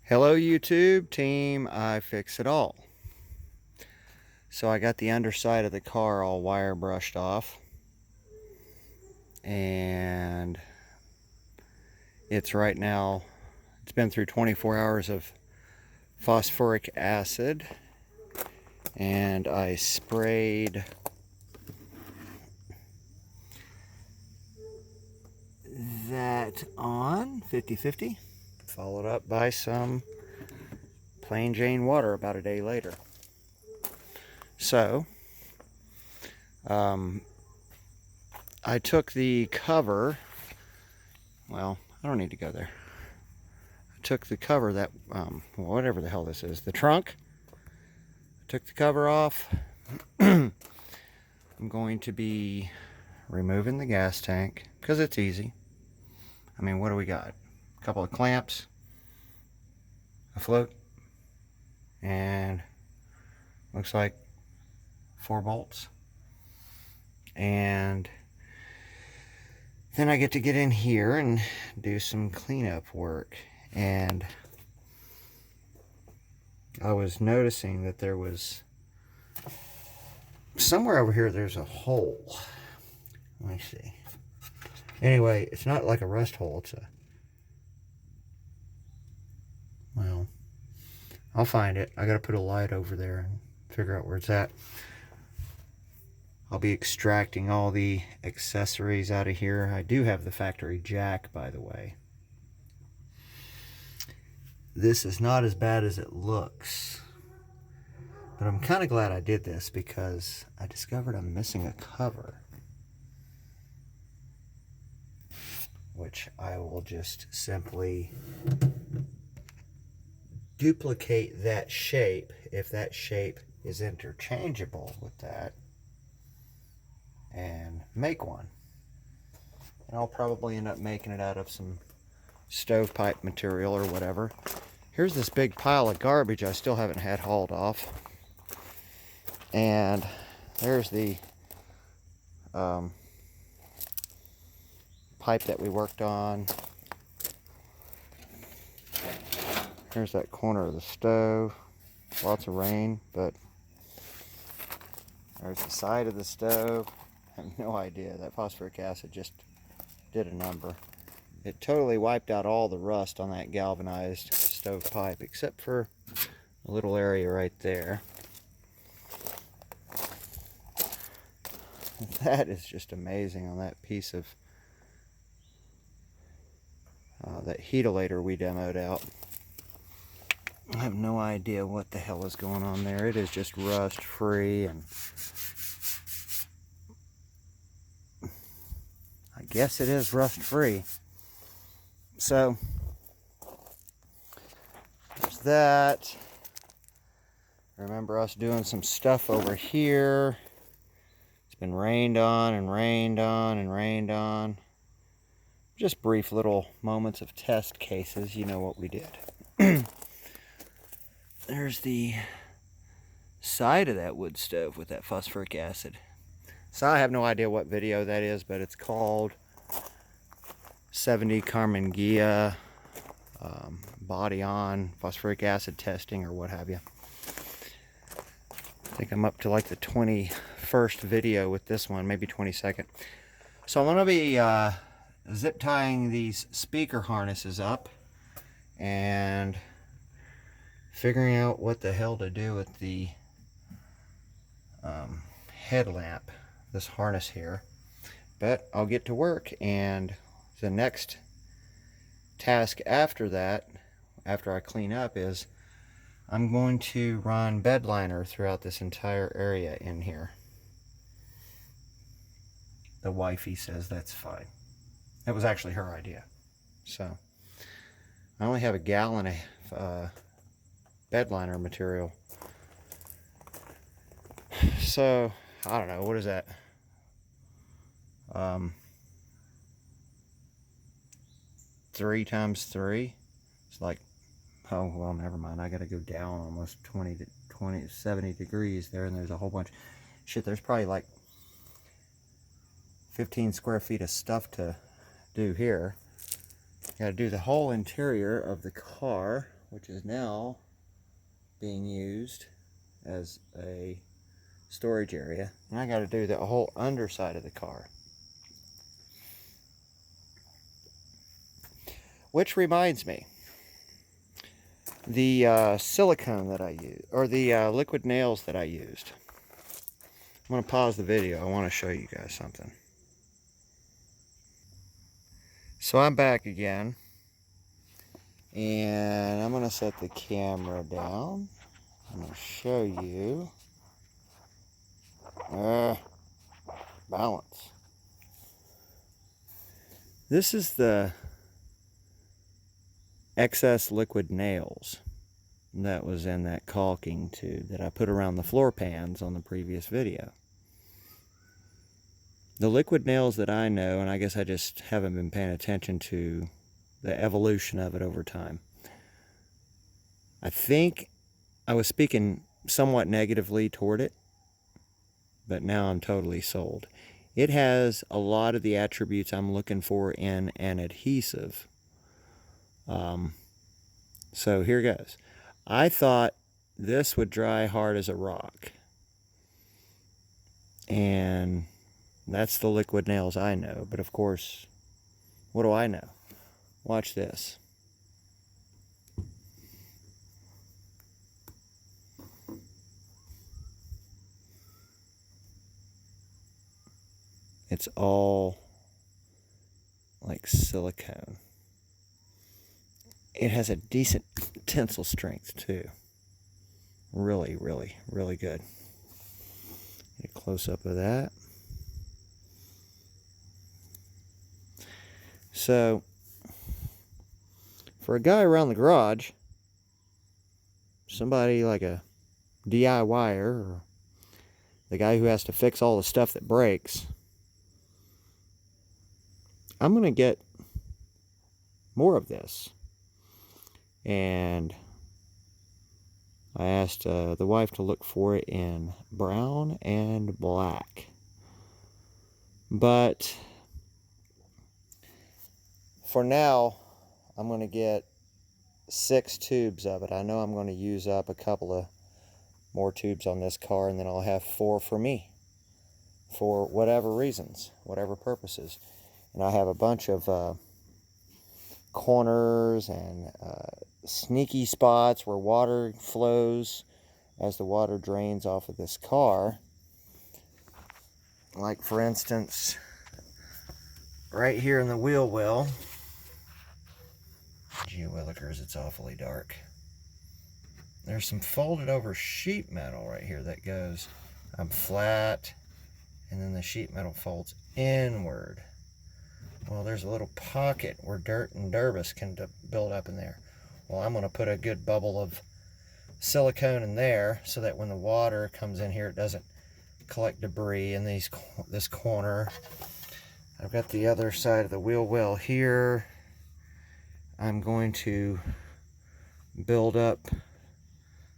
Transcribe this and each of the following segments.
Hello YouTube, team I Fix It All. So I got the underside of the car all wire brushed off, and it's been through 24 hours of phosphoric acid, and I sprayed that on 50/50, followed up by some plain Jane water about a day later. So I took the cover, well, I don't need to go there. I took the cover that, whatever the hell this is, the trunk. I took the cover off. I'm going to be removing the gas tank because it's easy. I mean, what do we got? A couple of clamps, a float, and looks like 4 bolts. And then I get to get in here and do some cleanup work. And I was noticing that there was somewhere over here, there's a hole. Let me see. Anyway, it's not like a rust hole. It's a, well, I'll find it. I got to put a light over there and figure out where it's at. I'll be extracting all the accessories out of here. I do have the factory jack, by the way. This is not as bad as it looks, but I'm kind of glad I did this because I discovered I'm missing a cover, which I will just simply duplicate that shape if that shape is interchangeable with that, and make one. And I'll probably end up making it out of some stovepipe material or whatever. Here's this big pile of garbage I still haven't had hauled off. And there's the pipe that we worked on. Here's that corner of the stove. Lots of rain, but there's the side of the stove. I have no idea. That phosphoric acid just did a number. It totally wiped out all the rust on that galvanized stove pipe, except for a little area right there. That is just amazing on that piece of that heatilator we demoed out. I have no idea what the hell is going on there. It is just rust free, and I guess it is rust free. So there's that. Remember us doing some stuff over here. It's been rained on and rained on and rained on. Just brief little moments of test cases. You know what we did. There's the side of that wood stove with that phosphoric acid. So I have no idea what video that is, but it's called 70 Karmann Ghia Body On phosphoric acid testing or what have you. I think I'm up to like the 21st video with this one, maybe 22nd. So I'm going to be zip tying these speaker harnesses up and figuring out what the hell to do with the headlamp, this harness here. But I'll get to work, and the next task after that, after I clean up, is I'm going to run bed liner throughout this entire area in here. The wifey says that's fine. That was actually her idea. So I only have a gallon of bed liner material. So I don't know, what is that? 3 times 3. It's like, oh well, never mind. I gotta go down almost 70 degrees there, and there's a whole bunch. Shit, there's probably like 15 square feet of stuff to do here. Gotta do the whole interior of the car. which is now being used as a storage area. And I got to do the whole underside of the car. Which reminds me, the silicone that I used, or the liquid nails that I used. I'm going to pause the video. I want to show you guys something. So I'm back again, and I'm going to set the camera down. I'm going to show you. Balance. This is the excess liquid nails that was in that caulking tube that I put around the floor pans on the previous video. The liquid nails that I know, and I guess I just haven't been paying attention to the evolution of it over time. I think I was speaking somewhat negatively toward it, but now I'm totally sold. It has a lot of the attributes I'm looking for in an adhesive. So here goes. I thought this would dry hard as a rock. And that's the liquid nails I know. But of course, what do I know? Watch this. It's all like silicone. It has a decent tensile strength too. Really, really, really good. Get a close up of that. So, for a guy around the garage, somebody like a DIYer or the guy who has to fix all the stuff that breaks, I'm going to get more of this. And I asked the wife to look for it in brown and black. But for now, I'm going to get 6 tubes of it. I know I'm going to use up a couple of more tubes on this car, and then I'll have 4 for me for whatever reasons, whatever purposes. And I have a bunch of corners and sneaky spots where water flows as the water drains off of this car. Like, for instance, right here in the wheel well. Gee willikers, it's awfully dark. There's some folded over sheet metal right here that goes flat, and then the sheet metal folds inward. Well, there's a little pocket where dirt and debris can build up in there. Well, I'm going to put a good bubble of silicone in there so that when the water comes in here, it doesn't collect debris in this corner. I've got the other side of the wheel well here. I'm going to build up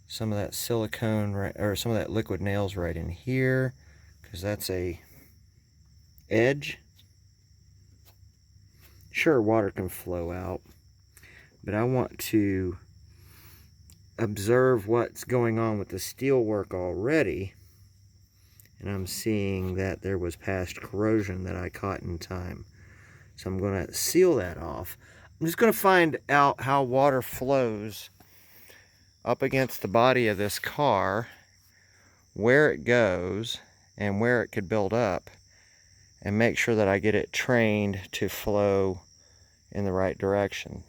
some of that silicone, or some of that liquid nails right in here, because that's a edge. Sure, water can flow out, but I want to observe what's going on with the steel work already, and I'm seeing that there was past corrosion that I caught in time. So I'm going to seal that off. I'm just going to find out how water flows up against the body of this car, where it goes, and where it could build up, and make sure that I get it trained to flow in the right direction.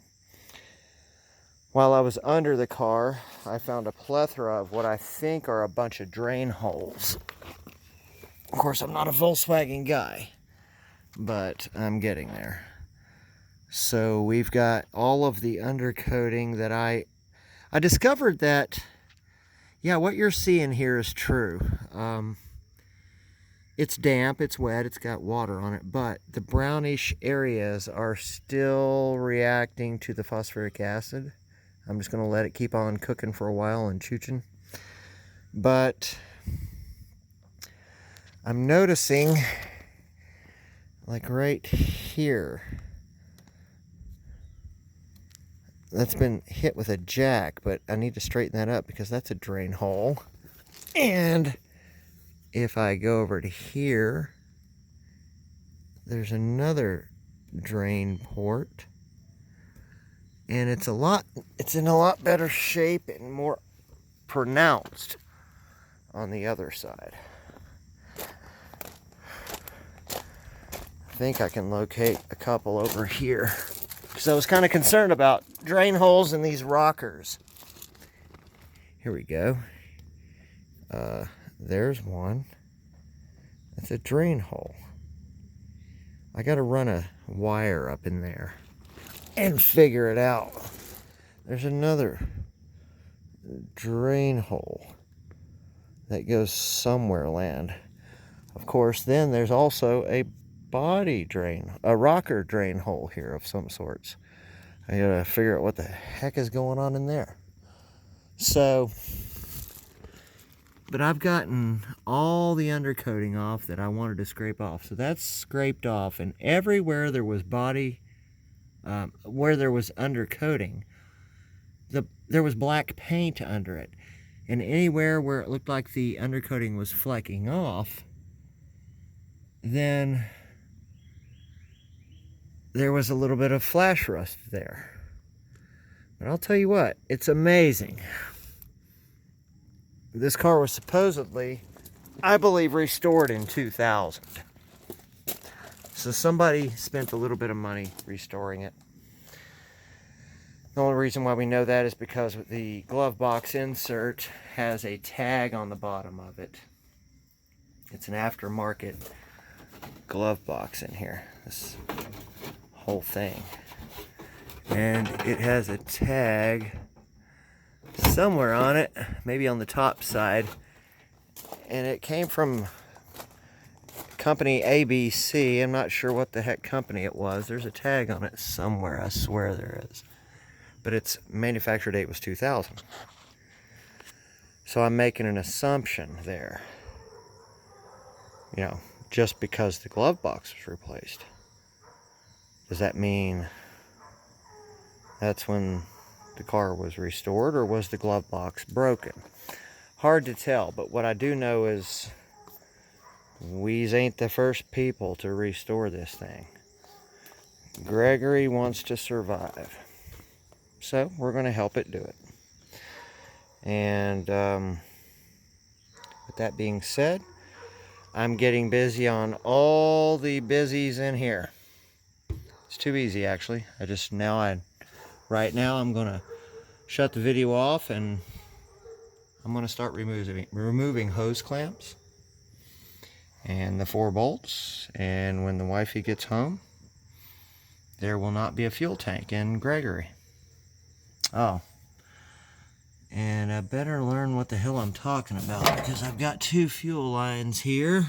While I was under the car, I found a plethora of what I think are a bunch of drain holes. Of course, I'm not a Volkswagen guy, but I'm getting there. So we've got all of the undercoating that I discovered that, yeah, what you're seeing here is true. It's damp, it's wet, it's got water on it, but the brownish areas are still reacting to the phosphoric acid. I'm just going to let it keep on cooking for a while and chooching. But I'm noticing, like right here, that's been hit with a jack, but I need to straighten that up because that's a drain hole. And if I go over to here, there's another drain port. And it's in a lot better shape and more pronounced on the other side. I think I can locate a couple over here. So I was kind of concerned about drain holes in these rockers. Here we go. There's one. That's a drain hole. I got to run a wire up in there and figure it out. There's another drain hole that goes somewhere land. Of course, then there's also a rocker drain hole here of some sorts. I gotta figure out what the heck is going on in there. So, but I've gotten all the undercoating off that I wanted to scrape off. So that's scraped off, and everywhere there was where there was undercoating, there was black paint under it. And anywhere where it looked like the undercoating was flecking off, then there was a little bit of flash rust there. But I'll tell you what, it's amazing. This car was supposedly, I believe, restored in 2000. So somebody spent a little bit of money restoring it. The only reason why we know that is because the glove box insert has a tag on the bottom of it. It's an aftermarket glove box in here, this whole thing. And it has a tag somewhere on it, maybe on the top side. And it came from company ABC. I'm not sure what the heck company it was. There's a tag on it somewhere, I swear there is. But its manufacture date was 2000. So I'm making an assumption there. You know, just because the glove box was replaced. Does that mean that's when the car was restored, or was the glove box broken? Hard to tell, but what I do know is we ain't the first people to restore this thing. Gregory wants to survive. So we're going to help it do it. And with that being said, I'm getting busy on all the busies in here. It's too easy, actually. Right now I'm going to shut the video off, and I'm going to start removing hose clamps and the 4 bolts. And when the wifey gets home, there will not be a fuel tank in Gregory. Oh, and I better learn what the hell I'm talking about, because I've got 2 fuel lines here.